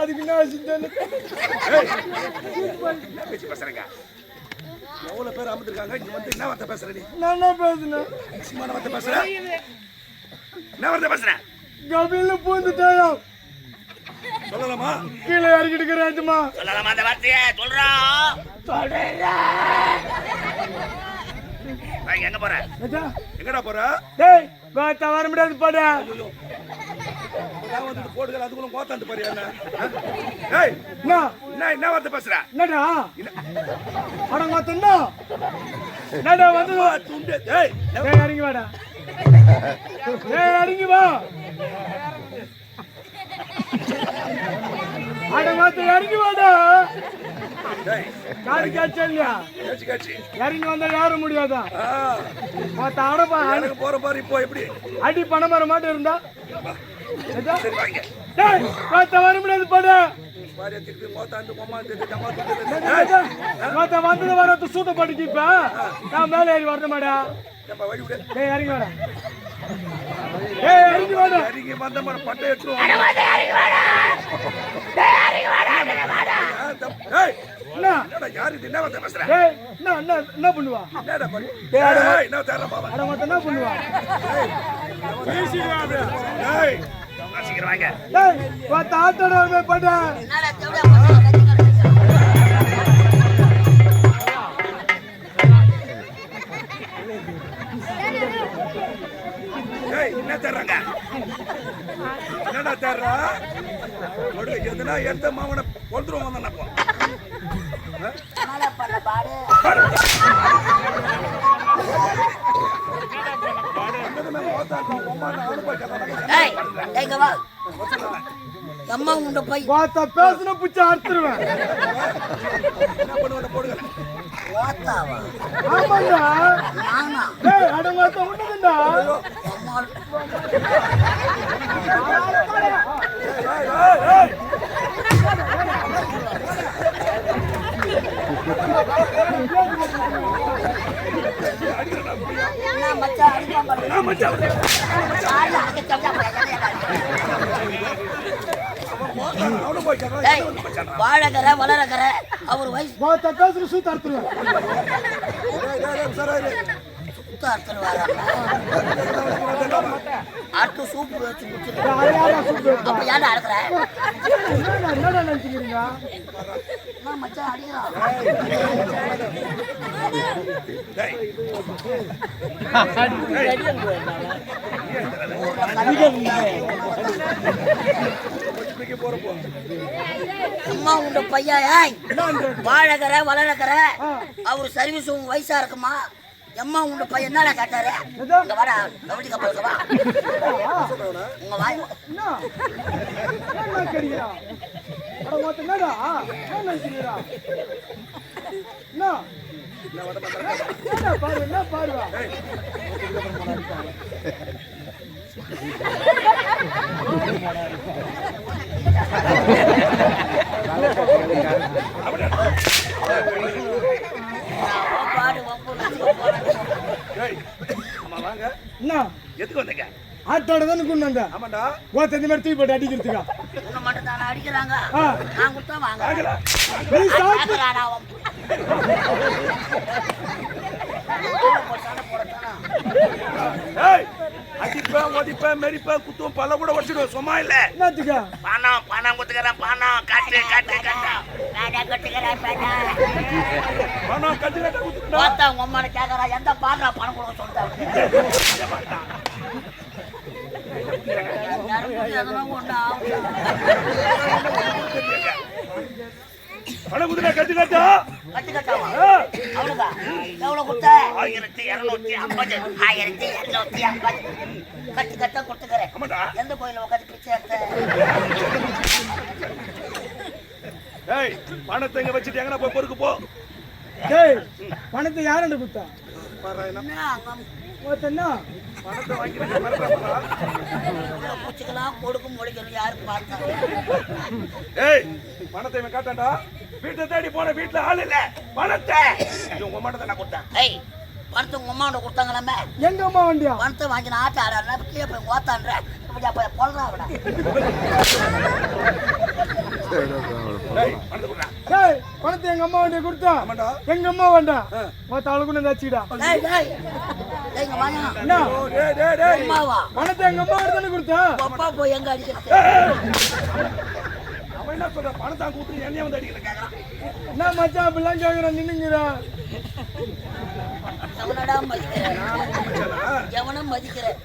அதுக்கு நான் பேச்சு பேசுறேங்க. எவ்வளவு பேர் அமர்ந்திருக்காங்க. இங்க வந்து என்ன வார்த்தை பேசுற நீ? நான் என்ன பேசுனேன்? அசிங்கமான வார்த்தை பேசுற. என்ன வார்த்தை பேசுற? கபில பூந்துட்டாயா? சொல்லலாமா? கீழே இறக்கிட்டு ராஜமா. சொல்லலாமா அந்த வார்த்தையை? சொல்றோம். சொல்றேன். எங்க போற? எங்கடா போற? டேய் கோத்தா வர முடியாது போடா. நான் வந்து போடுற அதுக்குள்ள கோத்தாந்து பாரு என்ன. டேய் என்ன வார்த்தை பேசுற? என்னடா? அட கோத்தன்னா. என்னடா வந்து துண்டு. டேய் இறங்கி வாடா. டேய் இறங்கி வா. அட கோத்தா இறங்கி வாடா. டேய் காரி காச்சல்யா. காச்சி இறங்கி வந்தா யாரும் முடியாதா? கோத்தா அடப்பா. எனக்கு போற பாரு இப்போ எப்படி? அடி பணம் வர மாட்டே இருந்தா சரி வாங்க. டேய் கோத்தா வர முடியாது போடா. பாரு திருப்பி கோத்தாந்து கொம்மாந்து டமா துண்டு. கோத்தா வந்து வரது சூத படுத்தி இப்ப நான் மேலே ஏறி வரணுமாடா. ஏப்பா வழி விடு. டேய் இறங்கி வாடா. டேய் இறங்கி வாடா. இறங்கி வந்த மாதிரி பட்டை எடுத்துறோம். இறங்கி வாடா. டேய் இறங்கி வாடா. டேய் என்னடா யாரு இது? என்ன வார்த்தை பேசுற? டேய் என்ன பண்ணுவா? என்னடா பண்ணு? டேய் என்ன தரல பாவா. அட மொத்த என்ன பண்ணுவா? பேசிடுவாங்க. டேய் சீக்கிரம் வாங்க. டேய் கோத்தா ஆட்டோட வந்து படா. என்னடா தேவடா டேய் என்ன தர்றாங்க? என்னடா தர்றா? ஒடு எதுனா எந்த மாவன கொல்றோம் வந்தனப்போ. என்னடா பண்ண பாடு? ஏய் எங்க வா. அம்மா உண்ட போய் கோத்தா பேசுன புச்ச அறுத்துருவேன். என்ன பண்ணுவட போடுங்க. கோத்தாவா? ஆமாடா. நானா? டேய் அட கோத்தா உண்டடா. அம்மா ஏய் என்ன மச்சான் அடிக்க பாரு. நான் மச்சான். ஆளு அங்க தள்ளா போய். அவன போய் கேக்குறா. டேய் வாழகற வளரகற அவர் வயசு கோத்தா பேசுன சூத்த அறுத்துருவேன். டேய் சராயிரு. சுத்த அறுத்துருவாரா? அறுத்து சூப்பு வச்சு குடிச்சிரு. யாரா சூப்பு? அப்ப ஏன்டா அறுக்குற? என்னடா நினைக்கிறீங்க? என்ன மச்சான் அடிக்குறான்? டேய் போறப்போ அம்மா உண்ட பையா ஏய் வாழகற வளரகற அவர் சர்வீஸ் வயசா இருக்குமா? எம்மா உண்ட பையன் என்னடா கேட்டாரு? இங்க வாடா கபடி கப்பலுக்கு வா. உங்க வாய் என்ன கடியா? அட மொத்த என்னடா? என்ன நினைக்கிறீங்க? என்ன பாரு என்ன பாருவா? எதுக்கு வந்தீங்க? ஆட்டோட தானே கொண்டு வந்த. ஆமாண்டா. கோத்த இந்த மாதிரி தூக்கி போட்டு அடிக்கிறதுக்கா? உன்னை மட்டும் தானே அடிக்கிறாங்க. நான் கொடுத்தா வாங்க. அடிப்பேன் ஒடிப்பேன் மெரிப்பேன் குத்துவோம் பல கூட வச்சுடுவோம். சும்மா இல்ல என்னத்துக்கா? பணம் பணம் குத்துக்கிறேன். பணம் காட்டு காட்டு காட்டா பணம் கட்டு கட்ட குத்துட்டா. பார்த்தா உங்க அம்மா கேக்குறா எந்த பாடுறா பணம் கொடுக்க சொல்லிட்டாங்க. பணம் குத்துட்டா கட்டு கட்டா கட்டு கட்டாவா? அவ்வளவுதான். எவ்வளவு கொடுத்த? 1250. 1250 கட்டு கட்டா கொடுத்துக்கிறேன். எந்த கோயில உட்காந்து பிச்சை எடுத்த? ஏய் பணத்தை எங்க வச்சுட்டு எங்கனா போய் பொறுக்கு போ. டேய் பணத்தை யாரண்ட குத்தா? ஓத்தன்னா பணத்தை வாங்கிட்டு மறக்கறப்பா. பூச்சிக்கலாம் கொடுக்கும் முடிக்கணும் யாரு பார்த்தா? ஏய் பணத்தை இவன் காட்டான்டா. வீட்டை தேடி போன வீட்டுல ஆள் இல்ல. பணத்தை உங்க அம்மாட்ட நான் கொடுத்தேன். ஏய் பணத்தை உங்க அம்மாவோட கொடுத்தாங்களாமே. எங்க அம்மா வண்டியா? பணத்தை வாங்கி ஆட்ட ஆடுறா கீழே போய் ஓத்தான்ற பொல்றா அவன. டேய் பணத்தை கொடுடா. டேய் பணத்தை எங்க அம்மா வண்டியை கொடுத்தா ஆமாண்டா. எங்க அம்மா வேண்டாம் மத்த அவளுக்கு நான் வச்சுக்கிடா டேய் டேய் டேய் வாங்க. என்ன ஓ, டேய் டேய் டேய். அம்மாவா பணத்தை எங்க அம்மா தானே கொடுத்தா அப்பா போய் எங்க அடிக்கிறது? அவன் என்ன சொல்ற பணத்தை கொடுத்து என்னைய வந்து அடிக்கிற கேக்குறான். என்ன மச்சான் அப்படிலாம் கேக்குறேன் நின்னுங்கிறா எவனடா மதிக்கிறேன்? எவனும் மதிக்கிறேன்.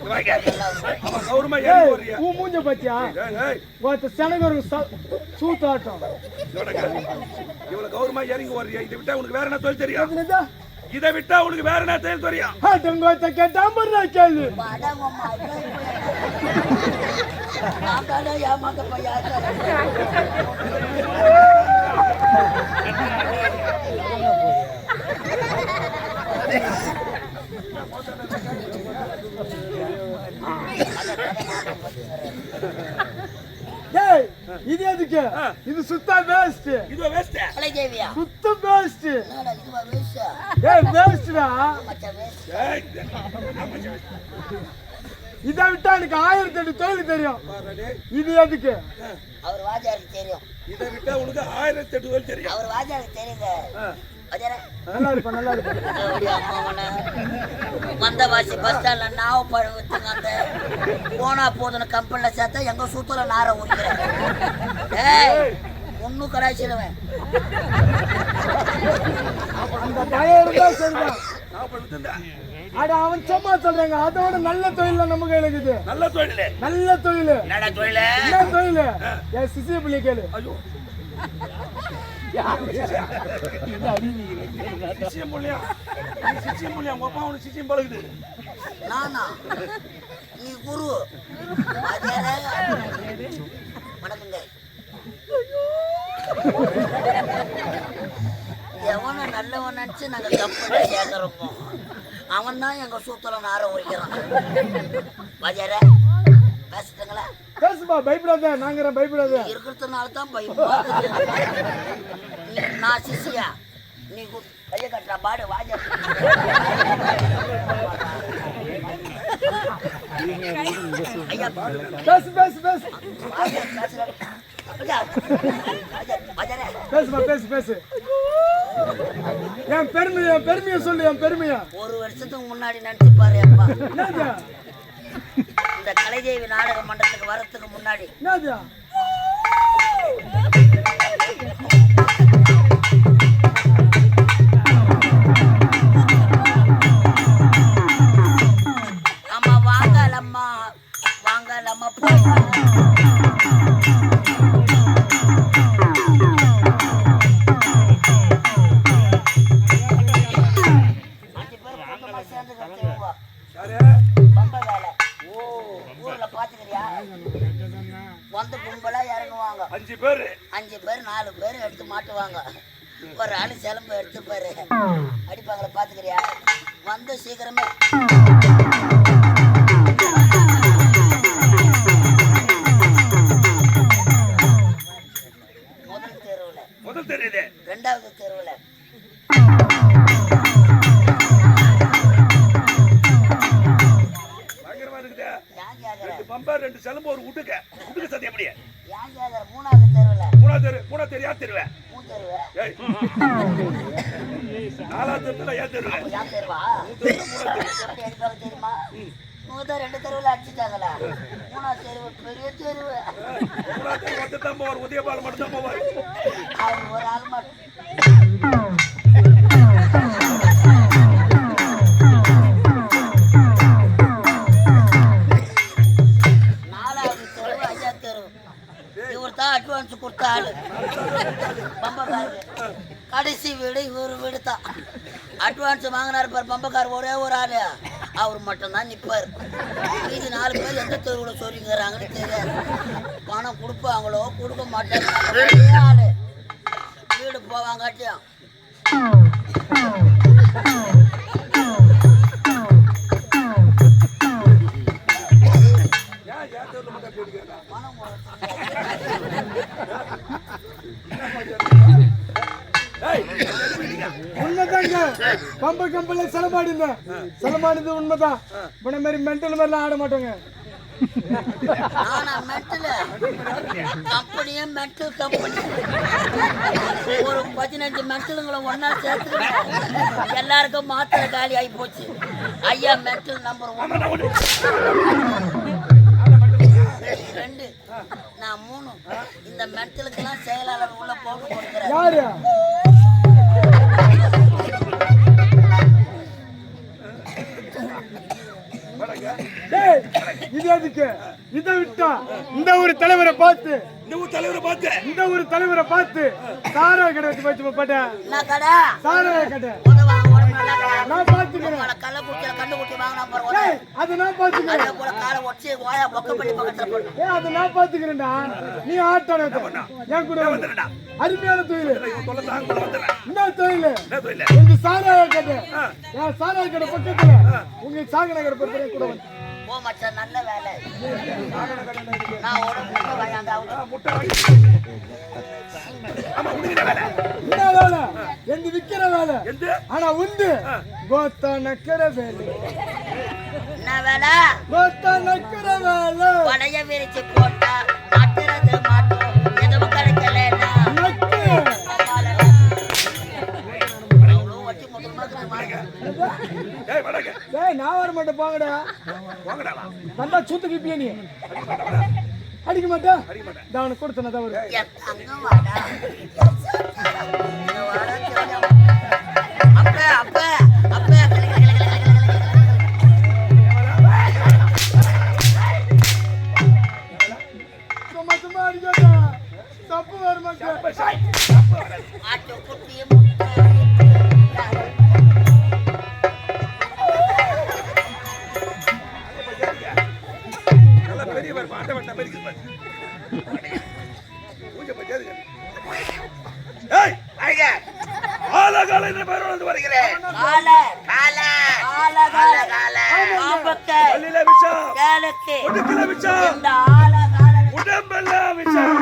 அவன் கௌரவமா ஏறி போறியா? பூ மூஞ்ச பத்தியா டேய் டேய். ஒருத்த சனக்கு ஒரு சூத்தாட்டம் இவ்வளவு கௌரவமா இறங்கி வர்றியா? இதை விட்டா உனக்கு வேற என்ன தொழில் தெரியும்? என்னதா? இதை விட்டா உனக்கு வேற என்ன தொழில் தெரியும்? ஆட்டங்கோத்த கேட்டாம கேள்வி அடங்கம்மா, நான் தானே ஏமாந்த பையா. டேய் இது எதுக்கு இது சுத்தா வேஸ்ட் இது வேஸ்ட். கலைதேவியா சுத்த வேஸ்ட் என்னடா இதுவா வேஷா? டேய் வேஸ்ட்டா மச்சான் வேஷ். டேய். இதை விட்டா எனக்கு 1008 தொழில் தெரியும் இது எதுக்கு அவர் வாஜாருக்கு தெரியும். இதை விட்டா உனக்கு 1008 தொழில் தெரியும். அவர் வாஜாருக்கு தெரியுங்க. வாஜாரே நல்லா இருப்பா நல்லா இருப்பா மந்தவாசி பஸ் ஸ்டாண்ட்ல நாவ பழம் வித்துங்க. அந்த போனா போதுன்னு கம்பெனில சேர்த்தா எங்க சூத்துல நார உரிக்கிறேன். ஏய் ஒன்னும் கடாய்ச்சிடுவேன். அந்த பயம் இருந்தா சரிதான் நான் போய் வித்துந்தேன். அட அவன் சும்மா சொல்றாங்க அதோட நல்ல தொழில் நம்ம கையில இருக்குது நல்ல தொழில். நல்ல தொழில் என்னடா தொழில்? என்ன தொழில் என் சிசிய பிள்ளை கேளு ஐயோ. சிசியம் புள்ளியா? சிசியம் புள்ளியா? உங்க அப்பா உனக்கு சிசியம் பழகுது. நானா நீ குரு வாஜாரே வணக்கங்க. எவனை நல்லவன் நினைச்சு நாங்க கம்பெனில சேர்க்கிறோமோ அவன் தான் எங்க சூத்துல நார உரிக்கிறான். வாஜாரே பேசுட்டுங்களா? பேசுப்பா பயப்படாத நாங்கிற பயப்படாத இருக்கிறதுனால தான் பயமா. நான் சிசியா நீ கைய கட்டுற பாடு வாஜா. ஐயா பேசு பேசு பேசு வாஜா பேசுறாரு. வாஜாரே பேசுப்பா பேசு பேசு என் பெருமையை சொல்லு என் பெருமையா ஒரு வருஷத்துக்கு முன்னாடி நினைச்சு பாரு அப்பா. என்னது இந்த கலைதேவி நாடக மன்றத்துக்கு வரத்துக்கு முன்னாடி என்னது அம்மா வாங்கலம்மா வாங்கலம்மா போய் சேர்ந்து கத்துவா யாரு? பம்ப வேலை. ஊர்ல பாத்துக்கிறியா? வந்து கும்பலா இறங்குவாங்க. 5 பேரு. 5 பேர் 4 பேர் எடுத்து மாட்டுவாங்க. ஒரு ஆளு சிலம்பு எடுத்துப்பாரு அடிப்பாங்கள பாத்துக்கிறியா? வந்து சீக்கிரமே முதல் தெரியுது. ரெண்டாவது தெருவுல பயங்கரமா இருக்குது. யான் கேக்குற 2 பம்பர் 2 செலம்பு ஒரு உடுக்க சத்தியம் எப்படி? யான் கேக்குற மூணாவது தெருவுல மூணாவது தெரு யார் தெருவே? மூணு தெருவு ஏய். 4வது தெருல யார் தெருவே? யான் தெருவா எப்படி அடிப்பாங்க தெரியுமா? மூணு 2 தெருவுல அடிச்சுட்டாங்களா? மூணாவது தெருவு பெரிய தெருவு. 3வது தெரு மட்டும் தான் போவார். உதயபால் மட்டும் தான் போவார். அவர் ஒரு ஆள் மட்டும் அட்வான்ஸ் கொடுத்த ஆளு பம்பக்காரு. கடைசி வீடு இவரு வீடு தான். அட்வான்ஸ் வாங்கினாரு பாரு பம்பக்கார் ஒரே ஒரு ஆளு. அவர் மட்டும்தான் நிற்பார். மீதி 4 பேர் எந்த தெருவில் சொல்லிக்கிறாங்கன்னு தெரியாது. பணம் கொடுப்பாங்களோ கொடுக்க மாட்டாங்க. ஆளு வீடு போவாங்காட்டியும் பணம் உண்மைதாங்க கம்பெனில செலமாடி இருந்தேன். செலமாடிது உண்மைதான். இப்ப மாதிரி மென்டல் மாதிரிலாம் ஆட மாட்டோங்க. நானா மென்டல் கம்பெனியே மென்டல் கம்பெனி. ஒரு 15 மென்டலுங்களை ஒன்னா சேர்த்து எல்லாருக்கும் மாத்திரை காலி ஆகி போச்சு. ஐயா மென்டல் நம்பர் 1 2 நான் 3. இந்த மென்டலுக்கெல்லாம் செயலாளர் உள்ள போட்டு கொடுக்குறேன். யாரு இது எதுக்கு? இதை விட்டா இந்த ஒரு தலைவரை பார்த்து இந்த ஒரு தலைவரை பார்த்து சாரா கடை வச்சு போச்சு போட்டேன். சாரா கடை நான் பாத்துக்கிறேன். அது நான் பாத்துக்கிறேன். அது நான் பாத்துக்கிறேன்டா. நீ ஆட்டான என் கூட அருமையான தொழில். என்ன தொழில்? உங்க சாரா கடை. என் சாரா கடை பக்கத்துல உங்க சாகன கடை பக்கத்துல கூட வந்து நல்ல வேலை. நான் ஒரு முட்டை வாங்க என்ன வேலை? எங்க விக்கிற வேலை. ஆனா உண்டு கோத்தா நக்கிற வேலை. என்ன வேலை? கோத்தா நக்கிற வேலை. பழைய விரிச்சு போட்டா மாட்டுறது மாட்டோம். எதுவும் கிடைக்கலன்னா நான் வர மாட்டேன். போங்கடா வந்தா சூத்துக்கு இப்ப நீ அடிக்க மாட்டா. அவனுக்கு கொடுத்தன தவறு. சும்மா சும்மா அடிக்காதா. தப்பு வர மாட்டேன். உடம்பெல்லாம் விஷம்